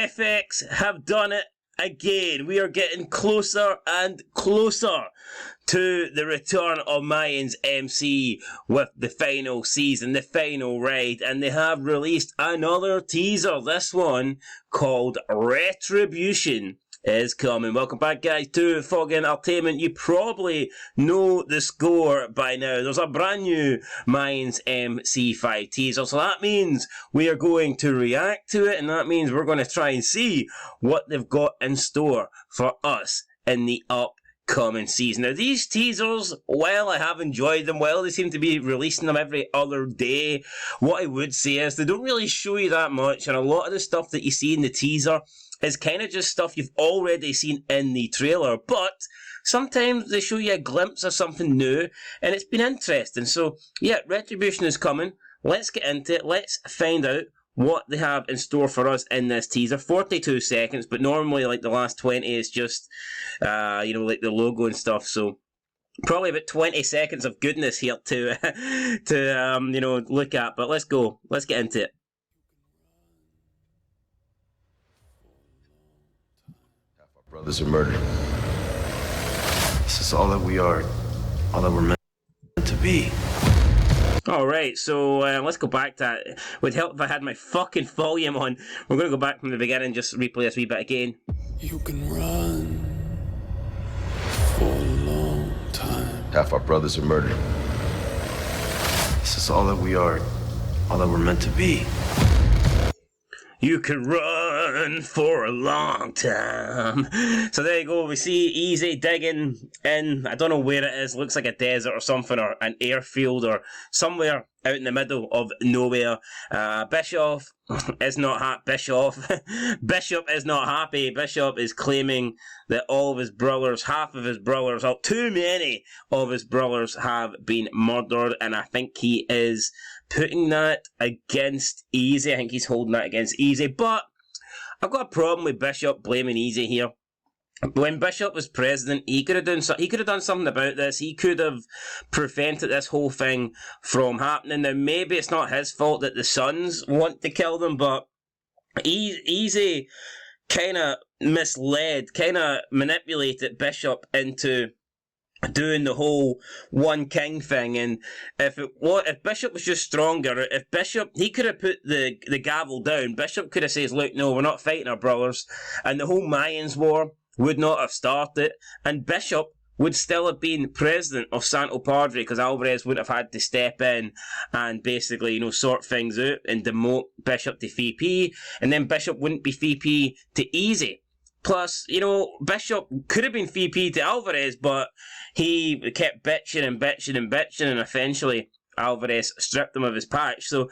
FX have done it again. We are getting closer and closer to the return of Mayans MC with the final season, the final ride, and they have released another teaser. This one called Retribution is coming. Welcome back, guys, to Fog Entertainment. You probably know the score by now. There's a brand new Mayans MC5 teaser, so that means we are going to react to it, and that means we're going to try and see what they've got in store for us in the upcoming season. Now, these teasers, while I have enjoyed them, while they seem to be releasing them every other day, what I would say is they don't really show you that much, and a lot of the stuff that you see in the teaser is kind of just stuff you've already seen in the trailer, but sometimes they show you a glimpse of something new, and it's been interesting. So, yeah, Retribution is coming. Let's get into it. Let's find out what they have in store for us in this teaser. 42 seconds, but normally, like, the last 20 is just, like the logo and stuff, so probably about 20 seconds of goodness here to look at, but let's go. Let's get into it. Brothers are murdered. This is all that we are, all that we're meant to be. Alright, so let's go back to that. It would help if I had my fucking volume on. We're going to go back from the beginning, just replay this wee bit again. You can run for a long time. Half our brothers are murdered. This is all that we are, all that we're meant to be. You can run for a long time. So there you go. We see Easy digging in. I don't know where it is. Looks like a desert or something, or an airfield, or somewhere out in the middle of nowhere. Bishop is not happy. Bishop is not happy. Bishop is claiming that all of his brothers, half of his brothers, or too many of his brothers have been murdered, and I think he is putting that against Easy. I think he's holding that against Easy, but I've got a problem with Bishop blaming Easy here. When Bishop was president, he could have done something about this. He could have prevented this whole thing from happening. Now, maybe it's not his fault that the Sons want to kill them, but Easy kind of misled, kind of manipulated Bishop into doing the whole one king thing. And if Bishop was just stronger, if Bishop, he could have put the gavel down. Bishop could have said, look, no, we're not fighting our brothers, and the whole Mayans war would not have started, and Bishop would still have been president of Santo Padre, because Alvarez would have had to step in and basically, sort things out and demote Bishop to VP, and then Bishop wouldn't be VP to Easy. Plus, Bishop could have been VP to Alvarez, but he kept bitching and bitching and bitching, and eventually Alvarez stripped him of his patch. So,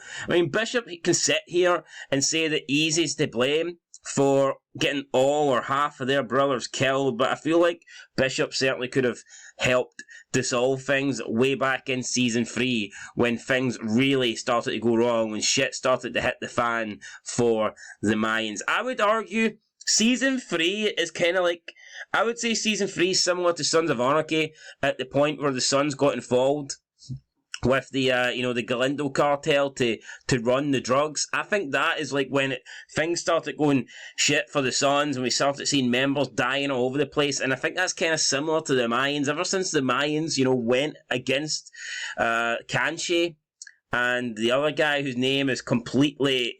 Bishop can sit here and say that Easy's to blame for getting all or half of their brothers killed, but I feel like Bishop certainly could have helped dissolve things way back in Season 3 when things really started to go wrong, when shit started to hit the fan for the Mayans. I would argue Season 3 is kind of like, I would say Season 3 is similar to Sons of Anarchy at the point where the Sons got involved with the the Galindo cartel to run the drugs. I think that is like when things started going shit for the Sons, and we started seeing members dying all over the place, and I think that's kind of similar to the Mayans. Ever since the Mayans, went against Kanche and the other guy whose name is completely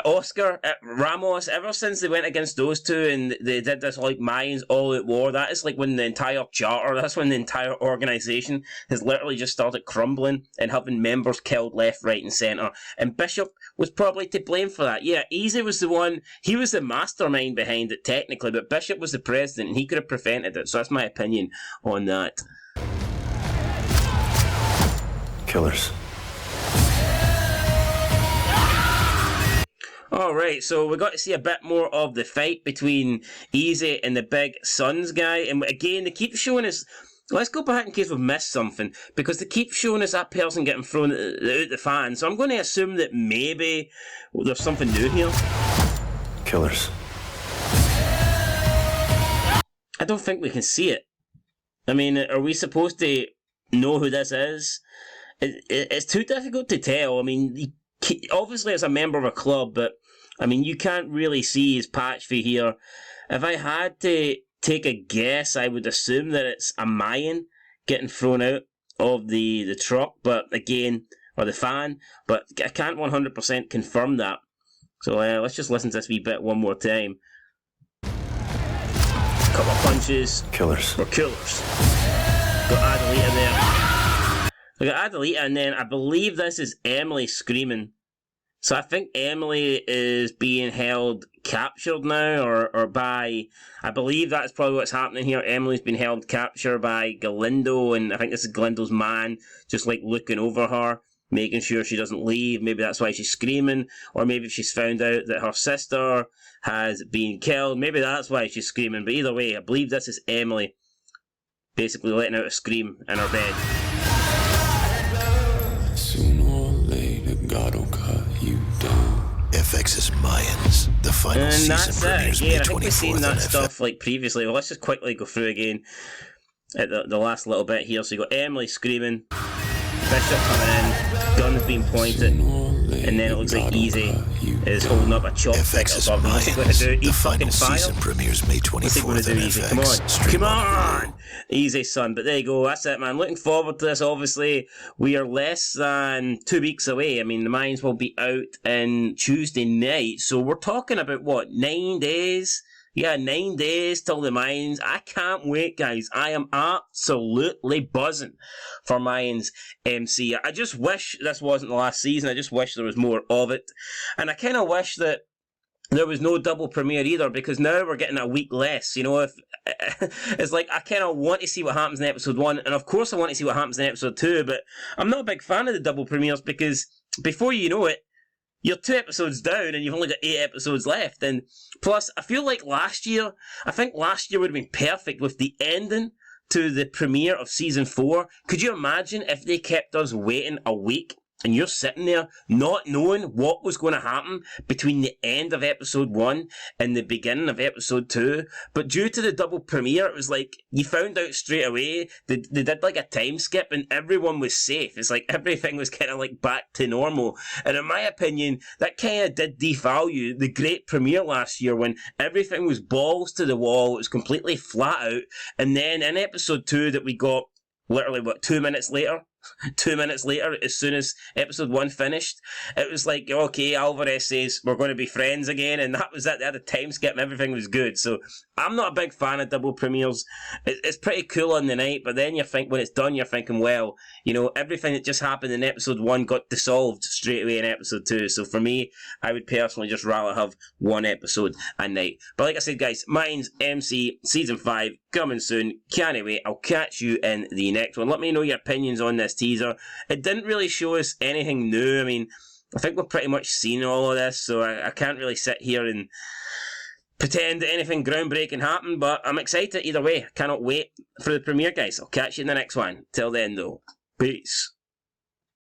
Oscar Ramos, ever since they went against those two and they did this like Mayans all-out war, that is like when the entire charter, that's when the entire organisation has literally just started crumbling and having members killed left, right and centre. And Bishop was probably to blame for that. Yeah, Easy was the one, he was the mastermind behind it technically, but Bishop was the president and he could have prevented it. So that's my opinion on that. Killers. Alright, so we got to see a bit more of the fight between Easy and the big Sons guy. And again, they keep showing us, let's go back in case we've missed something, because they keep showing us that person getting thrown out the fan. So I'm going to assume that maybe there's something new here. Killers. I don't think we can see it. I mean, are we supposed to know who this is? It's too difficult to tell. I mean, obviously it's a member of a club, but I mean, you can't really see his patch for here. If I had to take a guess, I would assume that it's a Mayan getting thrown out of the truck, but again, or the fan, but I can't 100% confirm that. So let's just listen to this wee bit one more time. Couple of punches. Killers. Or killers. Got Adelita there. We got Adelita, and then I believe this is Emily screaming. So I think Emily is being held captured now, or by, I believe that's probably what's happening here. Emily's been held captured by Galindo, and I think this is Galindo's man, just like looking over her, making sure she doesn't leave. Maybe that's why she's screaming, or maybe she's found out that her sister has been killed. Maybe that's why she's screaming, but either way, I believe this is Emily basically letting out a scream in her bed. Sooner or later, God will cut you down. FX's Mayans. The final And season that's premieres it. May Yeah, I think we've 24th seen on that FX. stuff like previously. Well, let's just quickly go through again at the last little bit here. So you got Emily screaming, Bishop coming in, guns being pointed, and then it looks like Easy is holding up a chopstick FX's above him. What's he going to do? Mayans. The Eat final fucking fire? season premieres May What's he going to 24th do, on Easy? FX. Come on. Stream Come on Hulu. on! Easy, son. But there you go. That's it, man. Looking forward to this, obviously. We are less than 2 weeks away. I mean, the Mayans will be out on Tuesday night. So we're talking about, what, 9 days? Yeah, 9 days till the Mayans. I can't wait, guys. I am absolutely buzzing for Mayans MC. I just wish this wasn't the last season. I just wish there was more of it. And I kind of wish that there was no double premiere either, because now we're getting a week less. You know, if it's like I kind of want to see what happens in episode 1, and of course I want to see what happens in episode 2, but I'm not a big fan of the double premieres because before you know it, you're 2 episodes down and you've only got 8 episodes left. And plus, I feel like last year would have been perfect with the ending to the premiere of season 4. Could you imagine if they kept us waiting a week? And you're sitting there not knowing what was going to happen between the end of episode 1 and the beginning of episode 2. But due to the double premiere, it was like you found out straight away. They did like a time skip and everyone was safe. It's like everything was kind of like back to normal. And in my opinion, that kind of did devalue the great premiere last year when everything was balls to the wall. It was completely flat out. And then in episode 2 that we got literally, 2 minutes later? 2 minutes later, as soon as episode 1 finished, it was like, okay, Alvarez says we're going to be friends again, and that was it. They had a time skip and everything was good. So I'm not a big fan of double premieres. It's pretty cool on the night, but then you think when it's done, you're thinking, well, you know, everything that just happened in episode 1 got dissolved straight away in episode 2. So for me, I would personally just rather have 1 episode a night. But like I said, guys, mine's MC season 5 coming soon. Can't wait. I'll catch you in the next one. Let me know your opinions on this teaser. It didn't really show us anything new. I mean, I think we've pretty much seen all of this, so I can't really sit here and pretend that anything groundbreaking happened, but I'm excited either way. I cannot wait for the premiere, guys. I'll catch you in the next one. Till then, though, peace.